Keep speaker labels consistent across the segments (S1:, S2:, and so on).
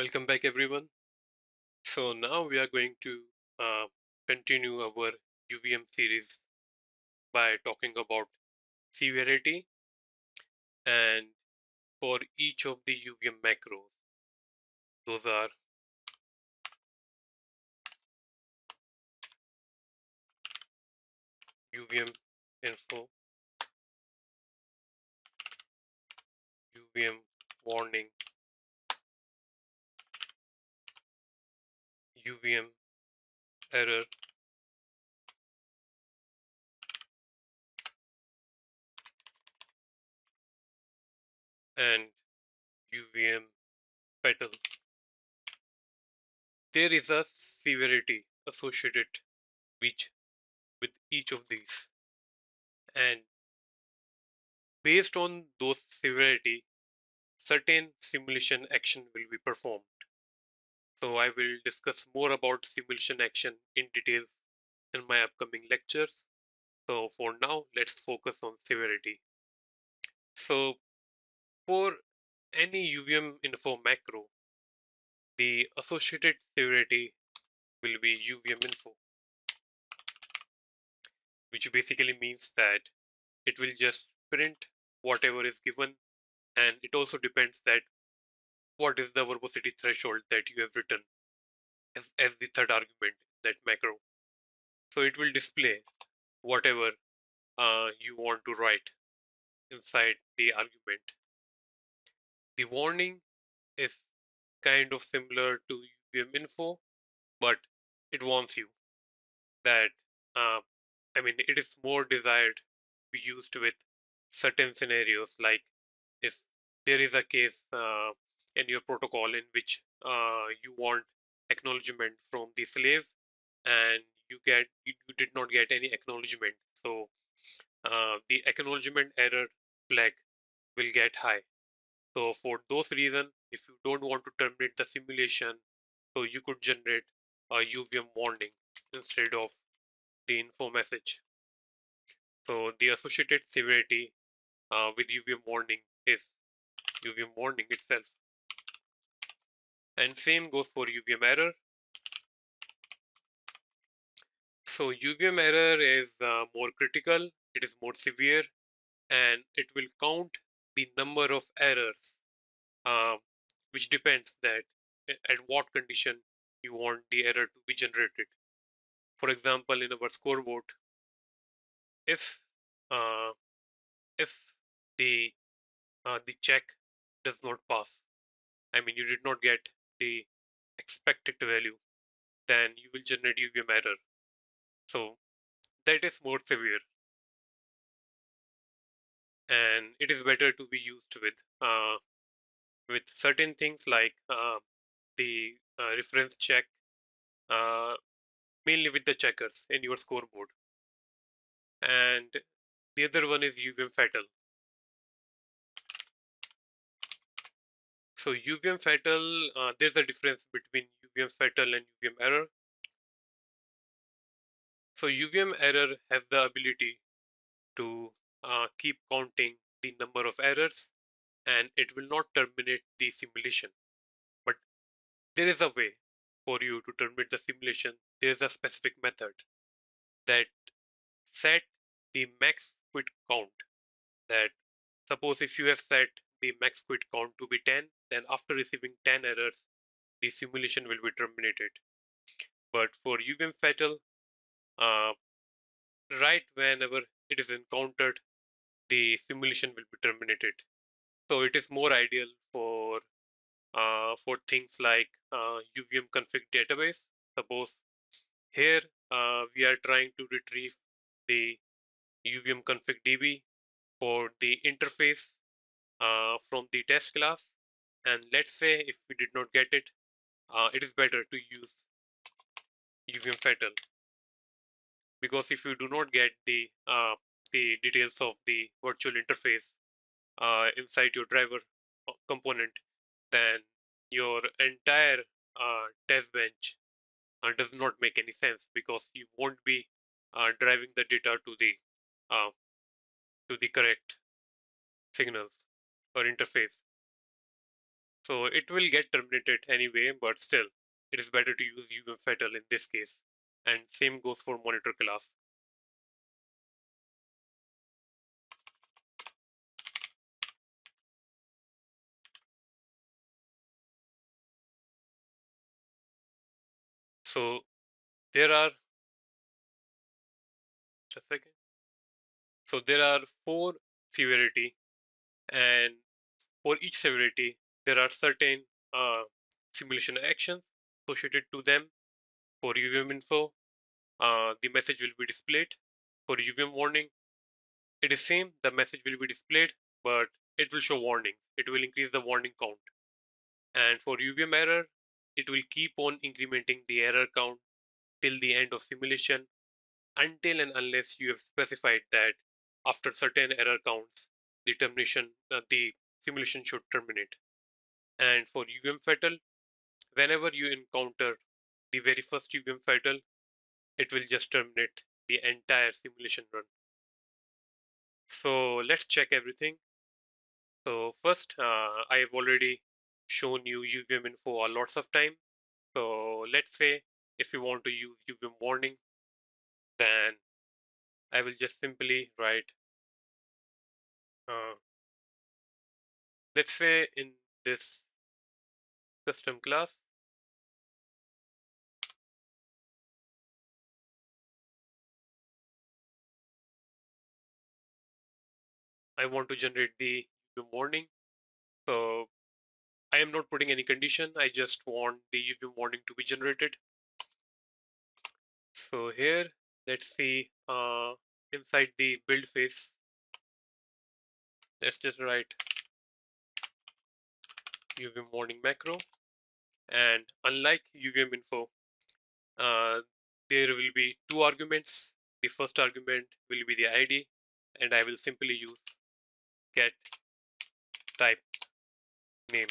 S1: Welcome back, everyone. So now we are going to uh, continue our UVM series by talking about severity, and for each of the UVM macros. Those are UVM info, UVM warning, UVM error, and UVM petal. There is a severity associated with, with each of these, and based on those severity, certain simulation action will be performed. So I will discuss more about simulation action in details in my upcoming lectures. So for now, let's focus on severity. So for any UVM info macro, the associated severity will be UVM info, which basically means that it will just print whatever is given, and it also depends that what is the verbosity threshold that you have written as the third argument in that macro. So it will display whatever you want to write inside the argument. The warning is kind of similar to UVM info, but it warns you that, uh, it is more desired to be used with certain scenarios, like if there is a case in your protocol in which you want acknowledgement from the slave and you did not get any acknowledgement, so the acknowledgement error flag will get high. So for those reasons, if you don't want to terminate the simulation, so you could generate a UVM warning instead of the info message. So the associated severity with UVM warning is UVM warning itself. And same goes for UVM error. So UVM error is more critical, it is more severe, and it will count the number of errors, uh, which depends that at what condition you want the error to be generated. For example, in our scoreboard, if uh, if the the check does not pass, you did not get the expected value, then you will generate UVM error. So that is more severe, and it is better to be used with certain things like the reference check, uh, mainly with the checkers in your scoreboard. And the other one is UVM fatal. So UVM fatal, there's a difference between UVM fatal and UVM error. So UVM error has the ability to keep counting the number of errors, and it will not terminate the simulation. But there is a way for you to terminate the simulation. There is a specific method that set the max quit count. That suppose if you have set the max quit count to be 10, then after receiving 10 errors, the simulation will be terminated. But for UVM fatal, uh, right whenever it is encountered, the simulation will be terminated. So it is more ideal for things like UVM config database. Suppose here we are trying to retrieve the UVM config DB for the interface from the test class, and let's say if we did not get it, it is better to use UVM fatal, because if you do not get the details of the virtual interface inside your driver component, then your entire test bench does not make any sense, because you won't be driving the data uh, to the correct signals or interface. So it will get terminated anyway, but still, it is better to use UVM fatal in this case. And same goes for monitor class. So there are, just a second. So there are four severity, and for each severity, there are certain simulation actions associated to them. For UVM info, the message will be displayed. For UVM warning, it is same. The message will be displayed, but it will show warnings. It will increase the warning count. And for UVM error, it will keep on incrementing the error count till the end of simulation until and unless you have specified that after certain error counts, the simulation should terminate. And for UVM fatal, whenever you encounter the very first UVM fatal, it will just terminate the entire simulation run. So let's check everything. So first, I have already shown you UVM info a lots of time. So let's say if you want to use UVM warning, then I will just simply write, uh, let's say in this custom class, I want to generate the UVM warning. So I am not putting any condition. I just want the UVM warning to be generated. So here, let's see, inside the build phase, let's just write UVM warning macro. And unlike UVM info, uh, there will be two arguments. The first argument will be the ID, and I will simply use get type name.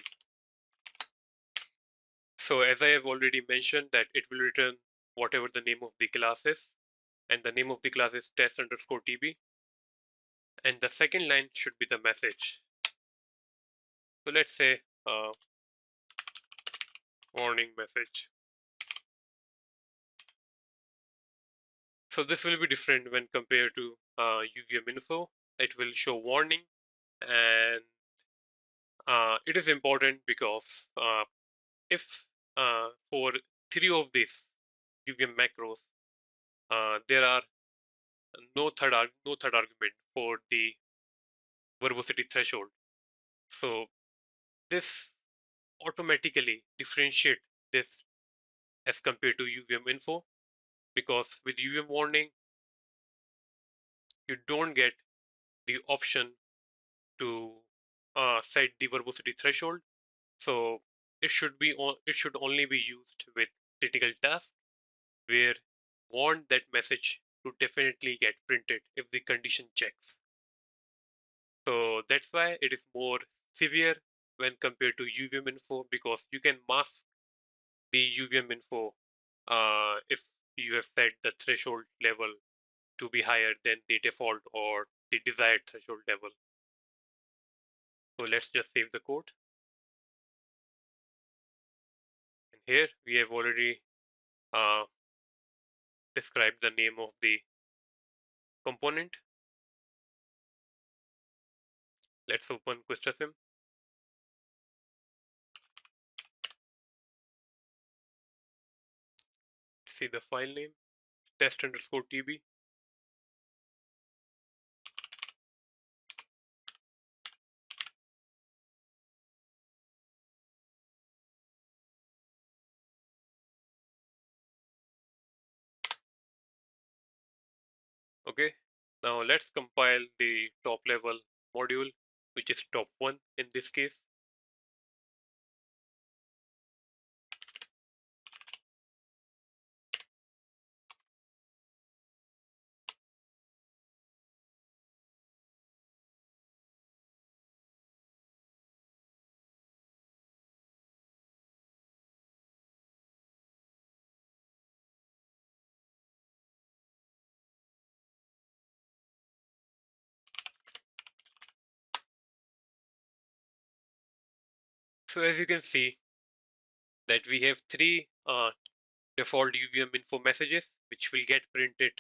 S1: So as I have already mentioned that it will return whatever the name of the class is, and the name of the class is test underscore tb, and the second line should be the message. So let's say warning message. So this will be different when compared to UVM info. It will show warning, and it is important because if for three of these UVM macros, there are no third argument for the verbosity threshold. So this automatically differentiate this as compared to UVM info, because with UVM warning you don't get the option to set the verbosity threshold. So it should only be used with critical tasks where want that message to definitely get printed if the condition checks. So that's why it is more severe when compared to UVM info, because you can mask the UVM info if you have set the threshold level to be higher than the default or the desired threshold level. So let's just save the code. And here we have already uh, described the name of the component. Let's open QuistaSim. See the file name, test underscore tb. Okay, now let's compile the top level module, which is top one in this case. So as you can see that we have three default UVM info messages which will get printed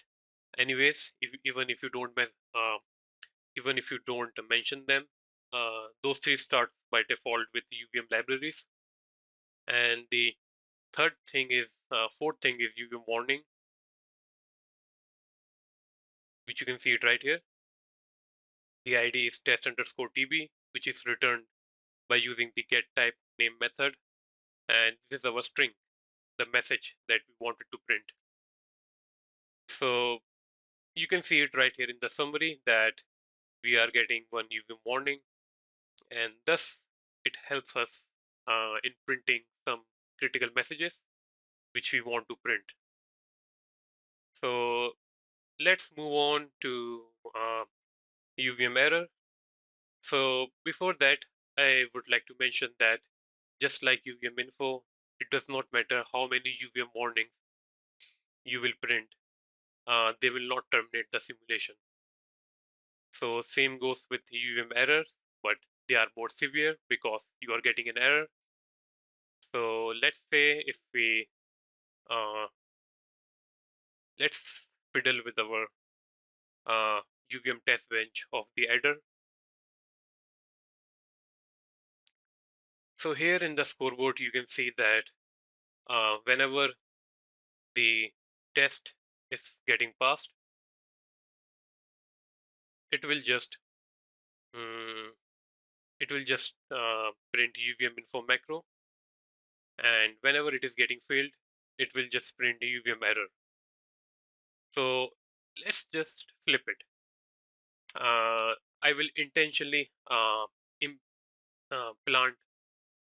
S1: anyways even if you don't even if you don't mention them. Those three start by default with UVM libraries, and the fourth thing is UVM warning, which you can see it right here. The ID is test underscore TB, which is returned by using the get type name method, and this is our string, the message that we wanted to print. So you can see it right here in the summary that we are getting one UVM warning, and thus it helps us in printing some critical messages which we want to print. So let's move on to UVM error. So before that, I would like to mention that just like UVM info, it does not matter how many UVM warnings you will print, they will not terminate the simulation. So same goes with UVM errors, but they are more severe because you are getting an error. So let's say if we uh, let's fiddle with our uh, UVM test bench of the adder. So here in the scoreboard, you can see that whenever the test is getting passed, it will just um, print UVM info macro, and whenever it is getting failed, it will just print UVM error. So let's just flip it. I will intentionally plant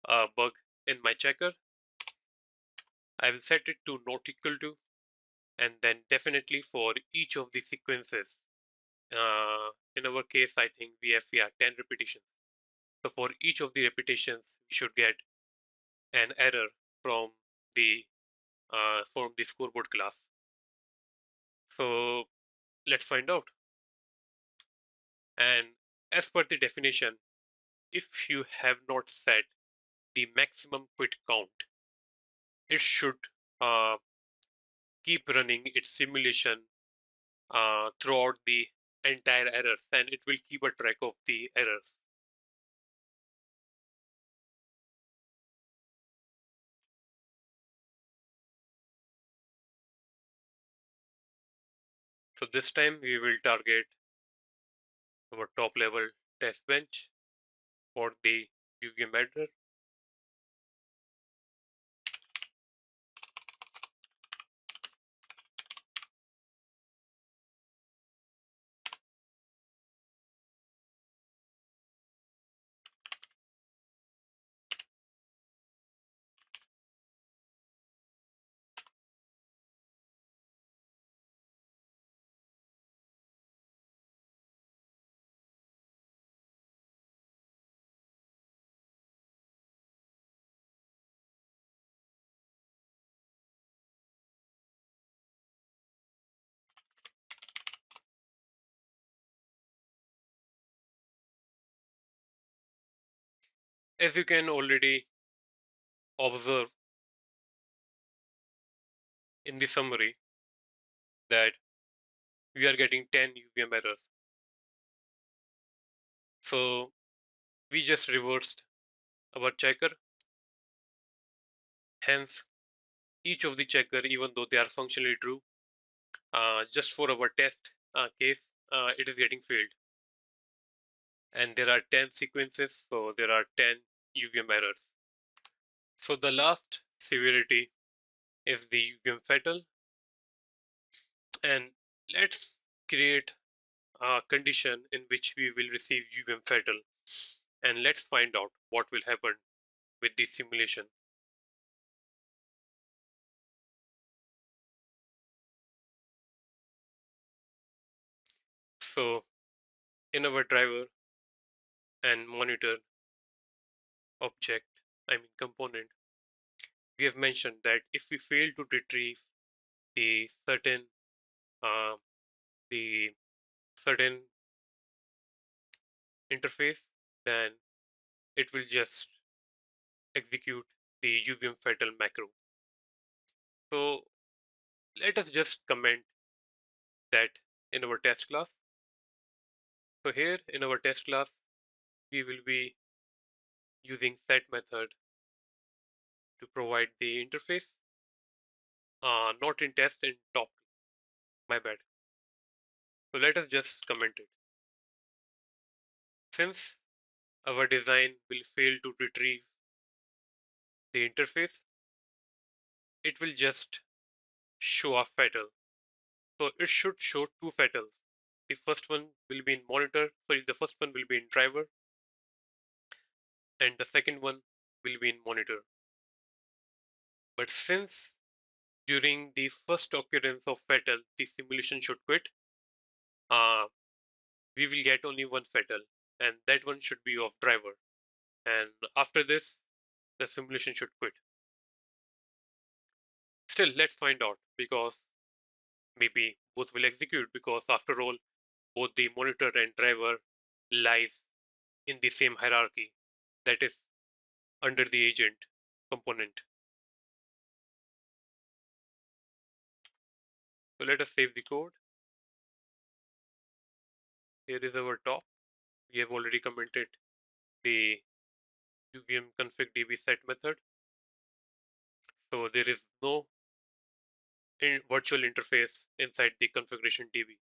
S1: a bug in my checker. I will set it to not equal to, and then definitely for each of the sequences. In our case, I think we have 10 repetitions. So for each of the repetitions, we should get an error from the scoreboard class. So let's find out. And as per the definition, if you have not set the maximum quit count, it should uh, keep running its simulation throughout the entire errors, and it will keep a track of the errors. So this time we will target our top level test bench for the UVM adder. As you can already observe in the summary that we are getting 10 UVM errors. So we just reversed our checker. Hence, each of the checker, even though they are functionally true, just for our test case, it is getting failed. And there are 10 sequences, so there are 10 UVM errors. So the last severity is the UVM fatal. And let's create a condition in which we will receive UVM fatal. And let's find out what will happen with the simulation. So in our driver and monitor object, I mean component, we have mentioned that if we fail to retrieve the certain uh, the certain interface, then it will just execute the UVM fatal macro. So let us just comment that in our test class. So here in our test class, we will be using set method to provide the interface, not in test, in top. My bad. So let us just comment it. Since our design will fail to retrieve the interface, it will just show a fatal. So it should show two fatals. The first one will be in monitor, sorry, the first one will be in driver, and the second one will be in monitor. But since during the first occurrence of fatal, the simulation should quit, uh, we will get only one fatal, and that one should be of driver. And after this, the simulation should quit. Still, let's find out because maybe both will execute because after all, both the monitor and driver lies in the same hierarchy, that is under the agent component. So let us save the code. Here is our top. We have already commented the UVM config db set method. So there is no virtual interface inside the configuration db.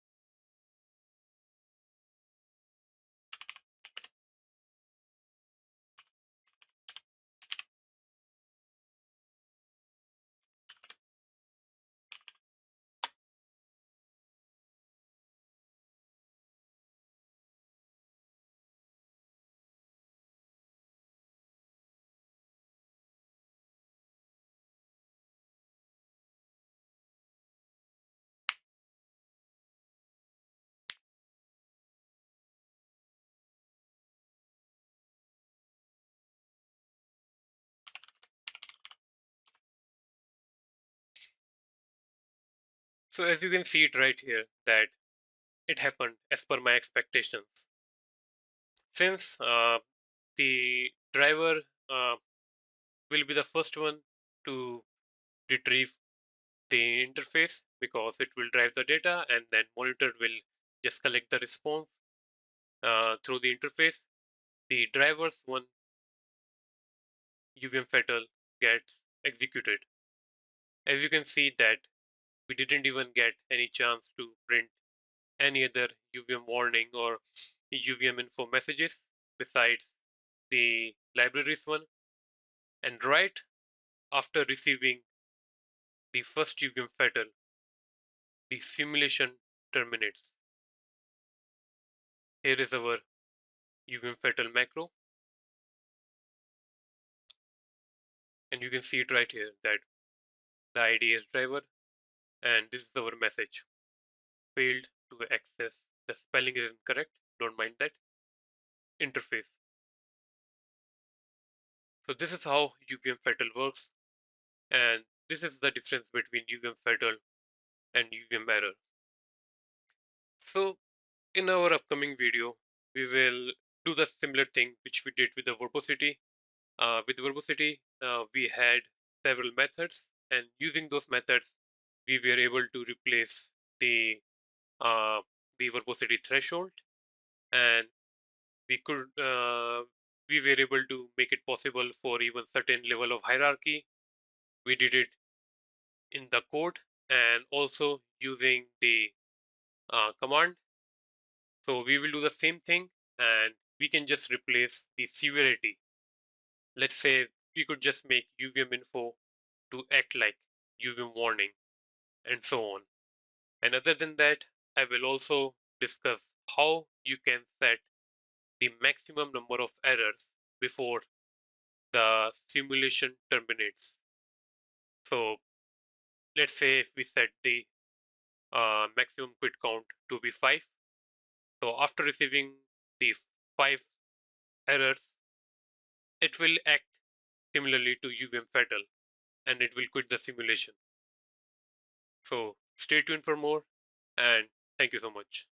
S1: So as you can see it right here that it happened as per my expectations. Since the driver will be the first one to retrieve the interface because it will drive the data and then monitor will just collect the response through the interface. The driver's one UVM fatal gets executed. As you can see that we didn't even get any chance to print any other UVM warning or UVM info messages besides the libraries one. And right after receiving the first UVM fatal, the simulation terminates. Here is our UVM fatal macro, and you can see it right here that the ID is driver, and this is our message. Failed to access. The spelling is incorrect. Don't mind that. Interface. So this is how UVM fatal works, and this is the difference between UVM fatal and UVM error. So in our upcoming video, we will do the similar thing which we did with the verbosity. With verbosity, we had several methods, and using those methods, we were able to replace uh, the verbosity threshold, and we could we were able to make it possible for even certain level of hierarchy. We did it in the code and also using the command. So we will do the same thing, and we can just replace the severity. Let's say we could just make UVM info to act like UVM warning and so on. And other than that, I will also discuss how you can set the maximum number of errors before the simulation terminates. So let's say if we set the maximum quit count to be 5. So after receiving the 5 errors, it will act similarly to UVM fatal and it will quit the simulation. So stay tuned for more and thank you so much.